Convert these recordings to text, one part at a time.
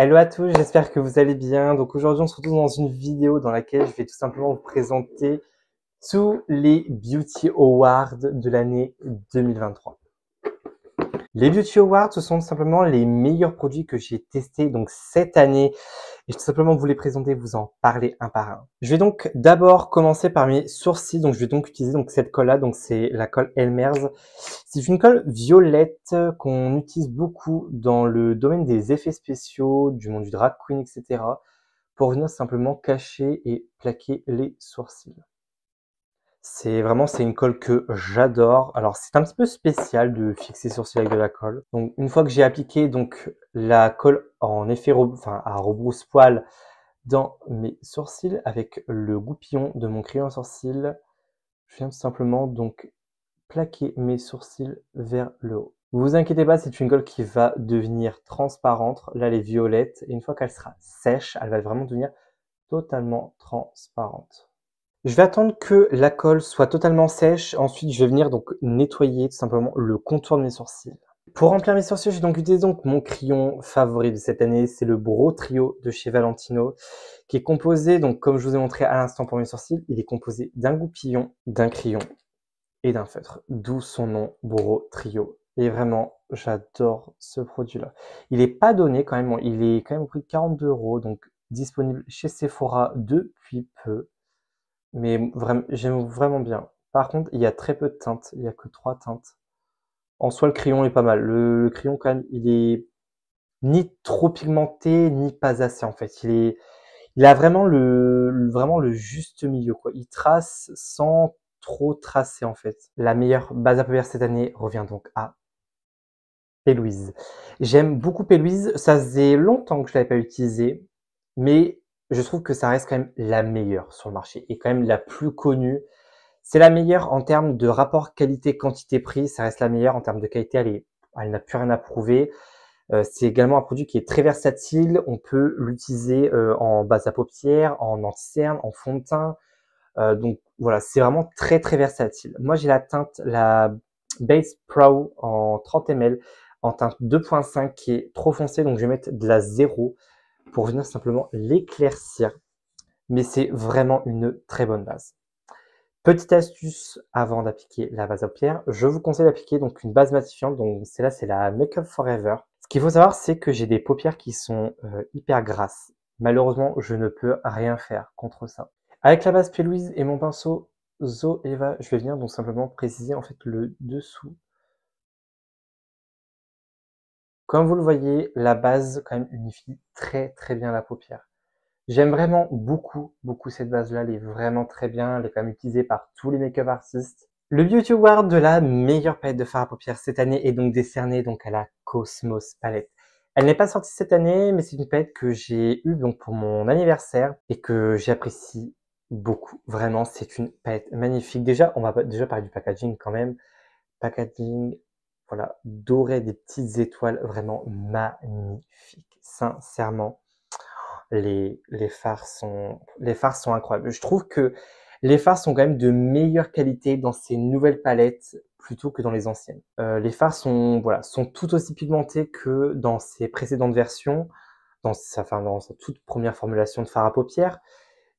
Hello à tous, j'espère que vous allez bien. Donc aujourd'hui, on se retrouve dans une vidéo dans laquelle je vais tout simplement vous présenter tous les Beauty Awards de l'année 2023. Les Beauty Awards, ce sont tout simplement les meilleurs produits que j'ai testés donc cette année. Et tout simplement vous les présenter, vous en parler un par un. Je vais donc d'abord commencer par mes sourcils. Donc je vais donc utiliser donc cette colle-là. Donc c'est la colle Elmer's. C'est une colle violette qu'on utilise beaucoup dans le domaine des effets spéciaux, du monde du drag queen, etc. pour venir simplement cacher et plaquer les sourcils. C'est une colle que j'adore. Alors c'est un petit peu spécial de fixer sourcils avec de la colle. Donc une fois que j'ai appliqué donc la colle en effet à rebrousse-poil dans mes sourcils avec le goupillon de mon crayon à sourcils, je viens tout simplement donc plaquer mes sourcils vers le haut. Vous inquiétez pas, c'est une colle qui va devenir transparente. Là, elle est violette. Et une fois qu'elle sera sèche, elle va vraiment devenir totalement transparente. Je vais attendre que la colle soit totalement sèche. Ensuite, je vais venir donc nettoyer tout simplement le contour de mes sourcils. Pour remplir mes sourcils, j'ai donc utilisé mon crayon favori de cette année. C'est le Brow Trio de chez Valentino, qui est composé, donc comme je vous ai montré à l'instant pour mes sourcils, il est composé d'un goupillon, d'un crayon et d'un feutre. D'où son nom, Brow Trio. Et vraiment, j'adore ce produit-là. Il n'est pas donné quand même. Il est quand même au prix de 42 €, donc disponible chez Sephora depuis peu. Mais vraiment, j'aime vraiment bien. Par contre, il y a très peu de teintes. Il n'y a que 3 teintes. En soi, le crayon est pas mal. Le crayon, quand même, il est ni trop pigmenté, ni pas assez, en fait. Il a vraiment vraiment le juste milieu, quoi. Il trace sans trop tracer, en fait. La meilleure base à paupières cette année revient donc à P. J'aime beaucoup P. Ça faisait longtemps que je l'avais pas utilisé, mais je trouve que ça reste quand même la meilleure sur le marché et quand même la plus connue. C'est la meilleure en termes de rapport qualité-quantité-prix. Ça reste la meilleure en termes de qualité. Elle n'a plus rien à prouver. C'est également un produit qui est très versatile. On peut l'utiliser en base à paupières, en anti-cerne, en fond de teint. Donc voilà, c'est vraiment très très versatile. Moi, j'ai la Base Pro en 30 ml en teinte 2.5 qui est trop foncée. Donc je vais mettre de la 0 pour venir simplement l'éclaircir. Mais c'est vraiment une très bonne base. Petite astuce avant d'appliquer la base à paupières, je vous conseille d'appliquer donc une base matifiante. Donc celle-là, c'est la Make Up Forever. Ce qu'il faut savoir, c'est que j'ai des paupières qui sont hyper grasses. Malheureusement, je ne peux rien faire contre ça. Avec la base P. Louise et mon pinceau Zoeva, je vais venir donc simplement préciser en fait le dessous. Comme vous le voyez, la base quand même unifie très très bien la paupière. J'aime vraiment beaucoup cette base-là, elle est vraiment très bien, elle est quand même utilisée par tous les make-up artistes. Le Beauty Award de la meilleure palette de fard à paupières cette année est donc décerné donc à la Cosmos palette. Elle n'est pas sortie cette année, mais c'est une palette que j'ai eue donc pour mon anniversaire et que j'apprécie beaucoup. Vraiment, c'est une palette magnifique. Déjà, on va déjà parler du packaging quand même. Packaging, voilà, doré, des petites étoiles, vraiment magnifique. Sincèrement, les fards sont incroyables. Je trouve que les fards sont quand même de meilleure qualité dans ces nouvelles palettes plutôt que dans les anciennes. Les fards sont tout aussi pigmentés que dans ses précédentes versions, dans sa toute première formulation de fard à paupières.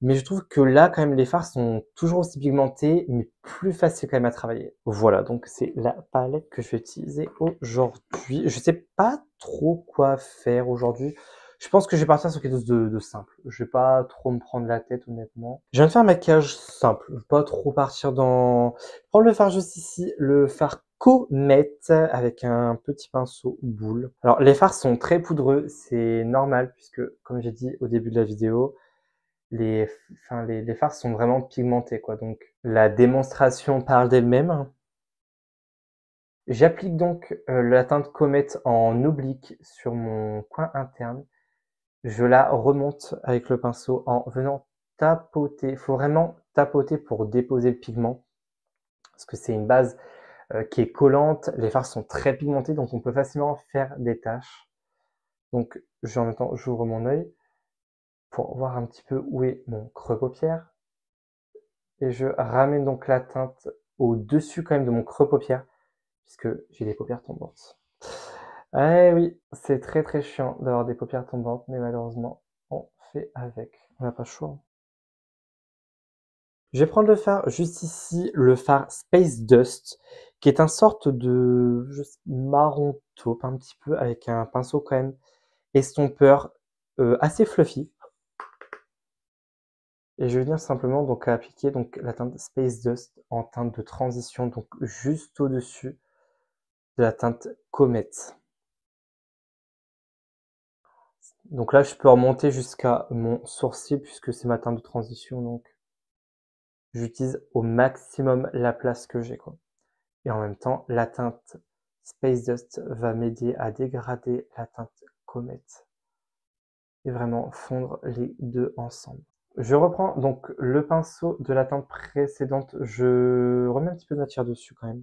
Mais je trouve que là, quand même, les fards sont toujours aussi pigmentés, mais plus faciles quand même à travailler. Voilà, donc c'est la palette que je vais utiliser aujourd'hui. Je sais pas trop quoi faire aujourd'hui. Je pense que je vais partir sur quelque chose de simple. Je vais pas trop me prendre la tête, honnêtement. Je viens de faire un maquillage simple. Je vais pas trop partir dans... Prendre le fard juste ici, le fard Comet avec un petit pinceau boule. Alors, les fards sont très poudreux, c'est normal puisque, comme j'ai dit au début de la vidéo, les fards sont vraiment pigmentés, quoi. Donc, la démonstration parle d'elle-même. J'applique donc la teinte Comète en oblique sur mon coin interne. Je la remonte avec le pinceau en venant tapoter. Il faut vraiment tapoter pour déposer le pigment. Parce que c'est une base qui est collante. Les fards sont très pigmentés, donc on peut facilement faire des taches. Donc, en même temps, j'ouvre mon œil pour voir un petit peu où est mon creux paupière. Et je ramène donc la teinte au-dessus quand même de mon creux paupière, puisque j'ai des paupières tombantes. Eh oui, c'est très très chiant d'avoir des paupières tombantes, mais malheureusement, on fait avec. On n'a pas le choix. Je vais prendre le fard juste ici, le fard Space Dust, qui est un sorte de marron taupe un petit peu, avec un pinceau quand même estompeur assez fluffy. Et je vais venir simplement donc appliquer donc la teinte Space Dust en teinte de transition, donc juste au-dessus de la teinte Comet. Donc là, je peux remonter jusqu'à mon sourcil puisque c'est ma teinte de transition, donc j'utilise au maximum la place que j'ai, quoi. Et en même temps, la teinte Space Dust va m'aider à dégrader la teinte Comet et vraiment fondre les deux ensemble. Je reprends donc le pinceau de la teinte précédente, je remets un petit peu de matière dessus quand même.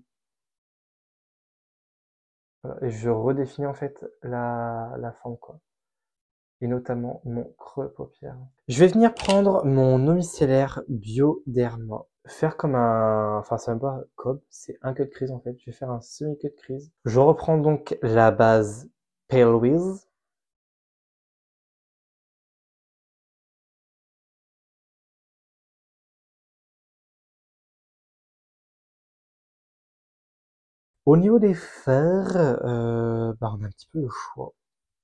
Voilà, et je redéfinis en fait la forme, quoi. Et notamment mon creux paupière. Je vais venir prendre mon eau micellaire Bioderma. Faire comme un... Enfin, c'est même pas comme, c'est un cut crease en fait. Je vais faire un semi-cut crease. Je reprends donc la base Pale Wiz. Au niveau des fards, on a un petit peu le choix.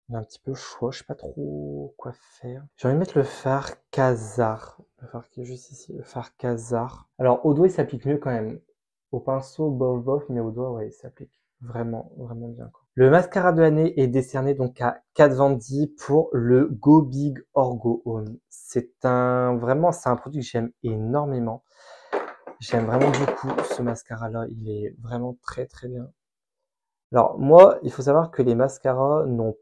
On a un petit peu le choix, je sais pas trop quoi faire. J'ai envie de mettre le fard Khazar. Le fard qui est juste ici, le fard Khazar. Alors au doigt il s'applique mieux quand même. Au pinceau, bof bof, mais au doigt, ouais, il s'applique vraiment, vraiment bien, quoi. Le mascara de l'année est décerné donc à Kat Von D pour le Go Big Orgo Home. Vraiment, c'est un produit que j'aime énormément. J'aime vraiment beaucoup ce mascara-là. Il est vraiment très, très bien. Alors, moi, il faut savoir que les mascaras n'ont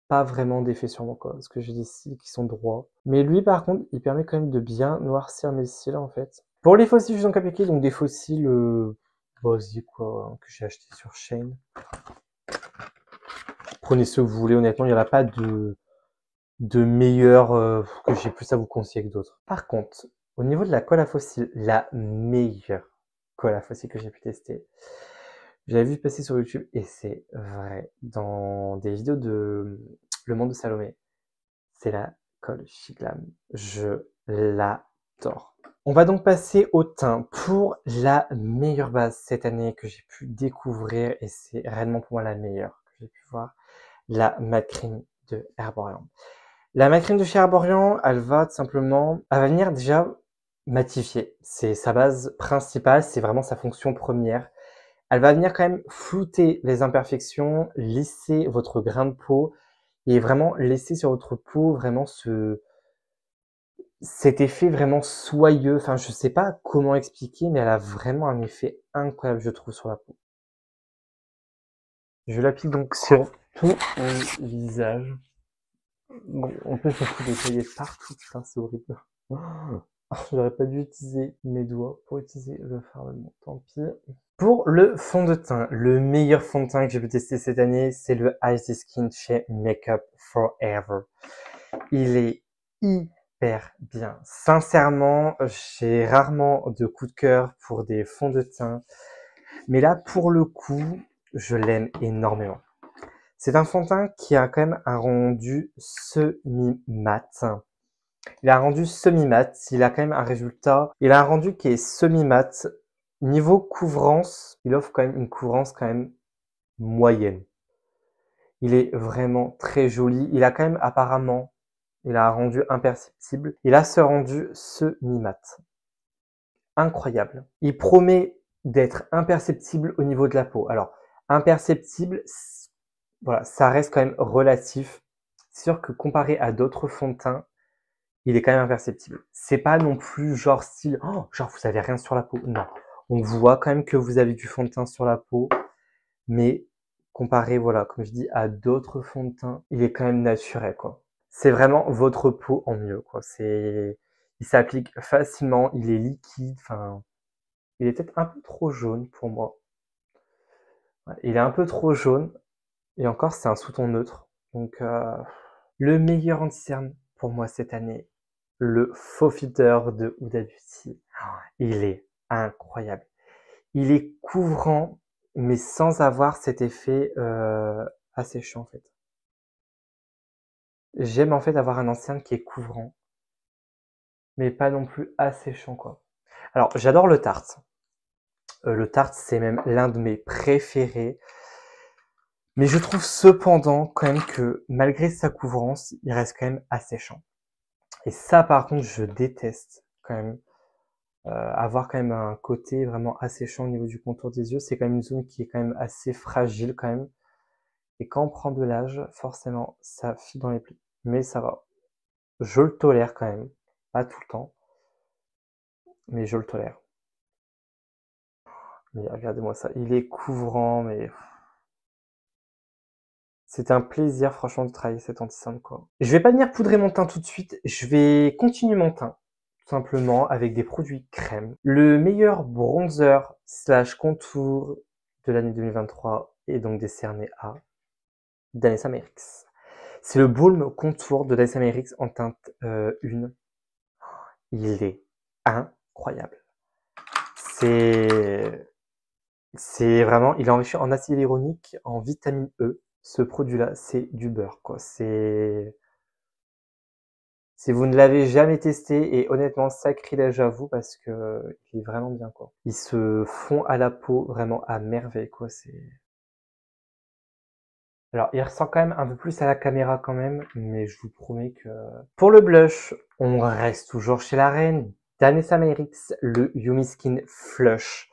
pas vraiment d'effet sur mon corps, parce que j'ai des cils qui sont droits. Mais lui, par contre, il permet quand même de bien noircir mes cils, en fait. Pour les fossiles, je vais donc appliquer donc des fossiles basiques, quoi, que j'ai acheté sur Shein. Prenez ce que vous voulez, honnêtement, il n'y en a pas de meilleurs que j'ai plus à vous conseiller que d'autres. Par contre, au niveau de la colle à fossiles, la meilleure colle à fossiles que j'ai pu tester, j'avais vu passer sur YouTube et c'est vrai, dans des vidéos de Le Monde de Salomé, c'est la colle Shiglam. Je l'adore. On va donc passer au teint pour la meilleure base cette année que j'ai pu découvrir et c'est réellement pour moi la meilleure que j'ai pu voir, la Matte Cream de Herborian. La Matte Cream de chez Herborian, elle va venir déjà matifier. C'est sa base principale, c'est vraiment sa fonction première. Elle va venir quand même flouter les imperfections, lisser votre grain de peau et vraiment laisser sur votre peau vraiment cet effet vraiment soyeux. Enfin, je sais pas comment expliquer, mais elle a vraiment un effet incroyable, je trouve, sur la peau. Je l'applique donc sur tout mon visage. Bon, en plus, je me fous des paillettes partout, putain, c'est horrible. J'aurais pas dû utiliser mes doigts pour utiliser le fard de mon, tant pis. Pour le fond de teint, le meilleur fond de teint que j'ai pu tester cette année, c'est le Icy Skin chez Makeup Forever. Il est hyper bien. Sincèrement, j'ai rarement de coup de cœur pour des fonds de teint. Mais là, pour le coup, je l'aime énormément. C'est un fond de teint qui a quand même un rendu semi-mat. Il a un rendu semi-mat. Il a quand même un résultat. Il a un rendu qui est semi-mat. Niveau couvrance, il offre quand même une couvrance quand même moyenne. Il est vraiment très joli. Il a quand même apparemment, il a un rendu imperceptible. Il a ce rendu semi-mat. Incroyable. Il promet d'être imperceptible au niveau de la peau. Alors, imperceptible, voilà, ça reste quand même relatif. C'est sûr que comparé à d'autres fonds de teint, il est quand même imperceptible. C'est pas non plus genre style, oh, genre vous avez rien sur la peau. Non. On voit quand même que vous avez du fond de teint sur la peau, mais comparé, voilà, comme je dis, à d'autres fonds de teint, il est quand même naturel, quoi. C'est vraiment votre peau en mieux, quoi. Il s'applique facilement, il est liquide, enfin, il est peut-être un peu trop jaune pour moi. Ouais, il est un peu trop jaune, et encore, c'est un sous-ton neutre. Donc, le meilleur anti-cerne pour moi cette année, le faux filter de Huda Beauty. Il est incroyable. Il est couvrant, mais sans avoir cet effet asséchant en fait. J'aime en fait avoir un ancien qui est couvrant, mais pas non plus asséchant quoi. Alors j'adore le Tarte. Le Tarte c'est même l'un de mes préférés. Mais je trouve cependant quand même que malgré sa couvrance, il reste quand même asséchant. Et ça par contre je déteste quand même. Avoir quand même un côté vraiment asséchant au niveau du contour des yeux, c'est quand même une zone qui est quand même assez fragile quand même. Et quand on prend de l'âge, forcément, ça file dans les plis. Mais ça va. Je le tolère quand même. Pas tout le temps, mais je le tolère. Mais regardez-moi ça. Il est couvrant, mais c'est un plaisir franchement de travailler cet anti-cerne quoi. Je vais pas venir poudrer mon teint tout de suite. Je vais continuer mon teint. Tout simplement avec des produits crème. Le meilleur bronzer slash contour de l'année 2023 est donc décerné à Danessa Myricks. C'est le Balm Contour de Danessa Myricks en teinte 1. Il est incroyable. C'est vraiment, il est enrichi en acide hyaluronique, en vitamine E. Ce produit-là, c'est du beurre, quoi. Si vous ne l'avez jamais testé, et honnêtement, sacrilège à vous parce que il est vraiment bien, quoi. Il se fond à la peau vraiment à merveille, quoi. Alors, il ressent quand même un peu plus à la caméra quand même, mais je vous promets que... Pour le blush, on reste toujours chez la reine, Danessa Myricks, le Yumi Skin Flush.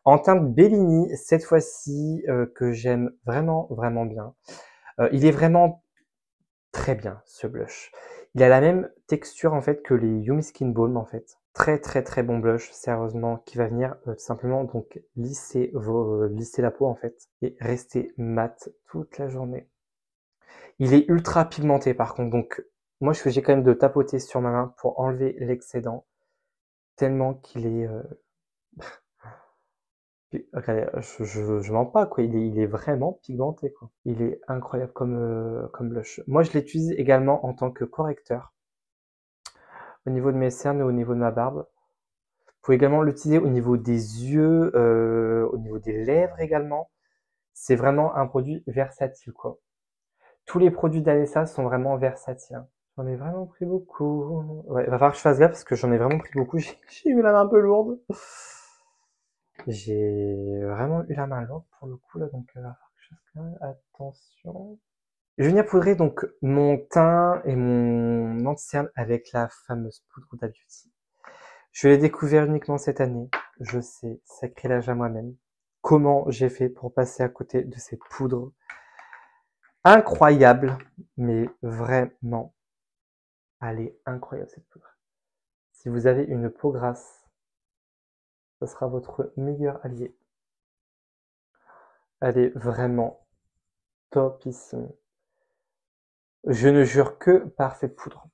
En teinte Bellini, cette fois-ci, que j'aime vraiment, vraiment bien. Il est vraiment très bien, ce blush. Il a la même texture, en fait, que les Yumi Skin Balm, en fait. Très, très, très bon blush, sérieusement, qui va venir tout simplement donc lisser la peau, en fait, et rester mat toute la journée. Il est ultra pigmenté, par contre, donc moi, j'ai quand même de tapoter sur ma main pour enlever l'excédent, tellement qu'il est... Regardez, je mens pas quoi, il est vraiment pigmenté quoi. Il est incroyable comme blush. Moi je l'utilise également en tant que correcteur au niveau de mes cernes et au niveau de ma barbe. Vous pouvez également l'utiliser au niveau des yeux, au niveau des lèvres également. C'est vraiment un produit versatile quoi. Tous les produits d'Anessa sont vraiment versatiles. J'en ai vraiment pris beaucoup. Ouais, il va falloir que je fasse gaffe parce que j'en ai vraiment pris beaucoup. J'ai eu la main un peu lourde. J'ai vraiment eu la main lourde pour le coup là, donc il va falloir que je fasse quand même attention. Je vais venir poudrer donc mon teint et mon anti-cerne avec la fameuse poudre Huda Beauty. Je l'ai découvert uniquement cette année. Je sais, sacrilège à moi-même. Comment j'ai fait pour passer à côté de cette poudre incroyable, mais vraiment, elle est incroyable cette poudre. Si vous avez une peau grasse, ce sera votre meilleur allié. Elle est vraiment topissime. Je ne jure que par cette poudre.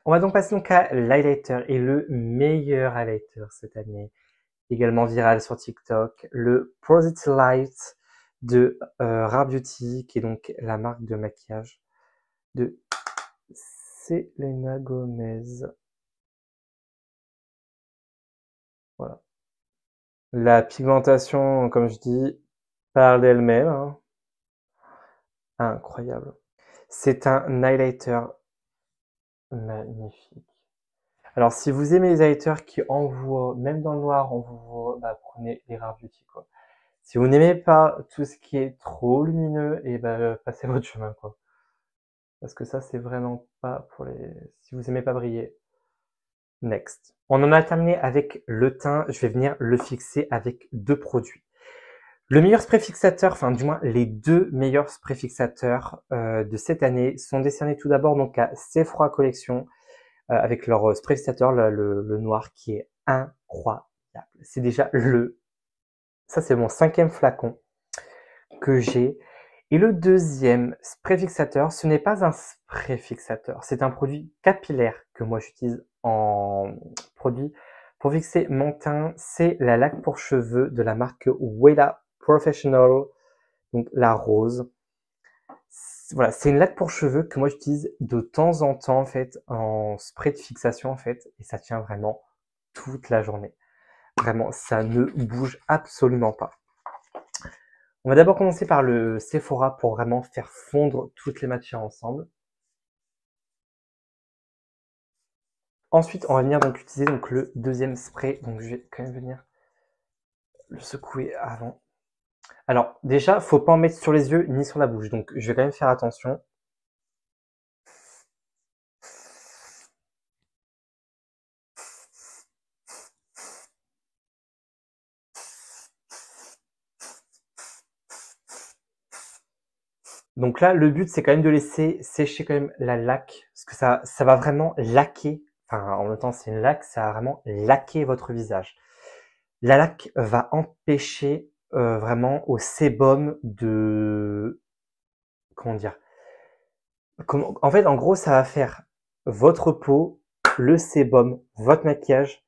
On va donc passer donc à l'highlighter et le meilleur highlighter cette année, également viral sur TikTok, le Posity Light de Rare Beauty, qui est donc la marque de maquillage de Selena Gomez. Voilà. La pigmentation, comme je dis, parle d'elle-même. Hein. Incroyable. C'est un highlighter magnifique. Alors, si vous aimez les highlighters qui envoient, même dans le noir, on vous voit, bah, prenez les Rare Beauty, quoi. Si vous n'aimez pas tout ce qui est trop lumineux, et bah, passez votre chemin, quoi. Parce que ça, c'est vraiment pas pour les... Si vous aimez pas briller, next. On en a terminé avec le teint. Je vais venir le fixer avec deux produits. Le meilleur spray fixateur, enfin du moins les deux meilleurs spray fixateurs de cette année sont décernés tout d'abord donc à Sephora Collection avec leur spray fixateur, le noir qui est incroyable. C'est déjà ça c'est mon 5e flacon que j'ai. Et le deuxième spray fixateur, ce n'est pas un spray fixateur, c'est un produit capillaire que moi j'utilise en produit pour fixer mon teint. C'est la laque pour cheveux de la marque Wella Professional, donc la rose. Voilà, c'est une laque pour cheveux que moi j'utilise de temps en temps en fait en spray de fixation en fait, et ça tient vraiment toute la journée. Vraiment, ça ne bouge absolument pas. On va d'abord commencer par le Sephora pour vraiment faire fondre toutes les matières ensemble. Ensuite, on va venir donc utiliser donc le deuxième spray. Donc je vais quand même venir le secouer avant. Alors déjà, faut pas en mettre sur les yeux ni sur la bouche. Donc je vais quand même faire attention. Donc là, le but, c'est quand même de laisser sécher quand même la laque, parce que ça va vraiment laquer, enfin en même temps c'est une laque, ça va vraiment laquer votre visage. La laque va empêcher vraiment au sébum de... Comment dire? En fait, en gros, ça va faire votre peau, le sébum, votre maquillage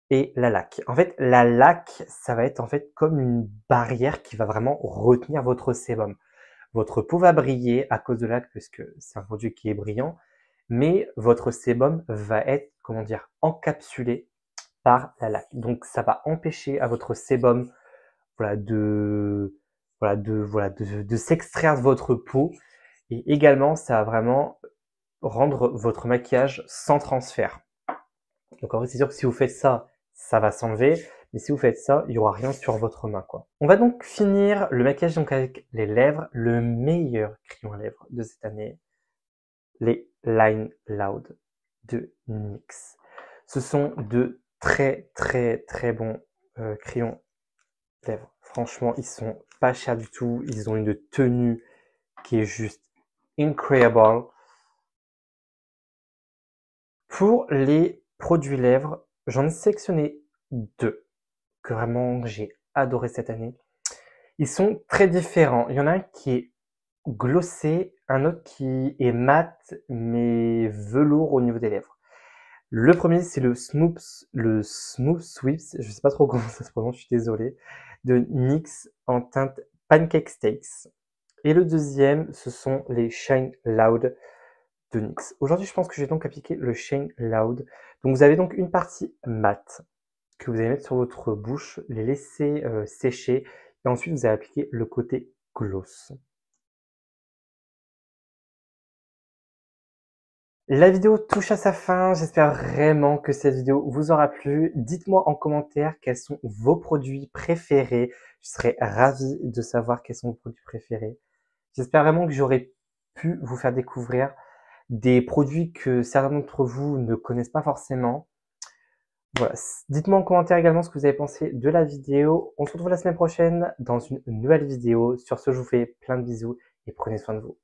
et la laque. En fait, la laque, ça va être en fait comme une barrière qui va vraiment retenir votre sébum. Votre peau va briller à cause de la laque, puisque c'est un produit qui est brillant, mais votre sébum va être, comment dire, encapsulé par la laque. Donc, ça va empêcher à votre sébum, voilà, de s'extraire de votre peau. Et également, ça va vraiment rendre votre maquillage sans transfert. Donc, en vrai, c'est sûr que si vous faites ça, ça va s'enlever. Mais si vous faites ça, il n'y aura rien sur votre main, quoi. On va donc finir le maquillage donc avec les lèvres, le meilleur crayon à lèvres de cette année, les Line Loud de NYX. Ce sont de très bons crayons lèvres. Franchement, ils sont pas chers du tout. Ils ont une tenue qui est juste incroyable. Pour les produits lèvres, j'en ai sélectionné deux que vraiment j'ai adoré cette année. Ils sont très différents. Il y en a un qui est glossé, un autre qui est mat mais velours au niveau des lèvres. Le premier, c'est le Smooth Sweeps, je sais pas trop comment ça se prononce, je suis désolé, de NYX en teinte Pancake Steaks. Et le deuxième, ce sont les Shine Loud de NYX. Aujourd'hui, je pense que je vais donc appliquer le Shine Loud. Donc vous avez donc une partie mat que vous allez mettre sur votre bouche, les laisser sécher, et ensuite vous allez appliquer le côté gloss. La vidéo touche à sa fin, j'espère vraiment que cette vidéo vous aura plu. Dites-moi en commentaire quels sont vos produits préférés. Je serais ravi de savoir quels sont vos produits préférés. J'espère vraiment que j'aurai pu vous faire découvrir des produits que certains d'entre vous ne connaissent pas forcément. Voilà. Dites-moi en commentaire également ce que vous avez pensé de la vidéo. On se retrouve la semaine prochaine dans une nouvelle vidéo. Sur ce, je vous fais plein de bisous et prenez soin de vous.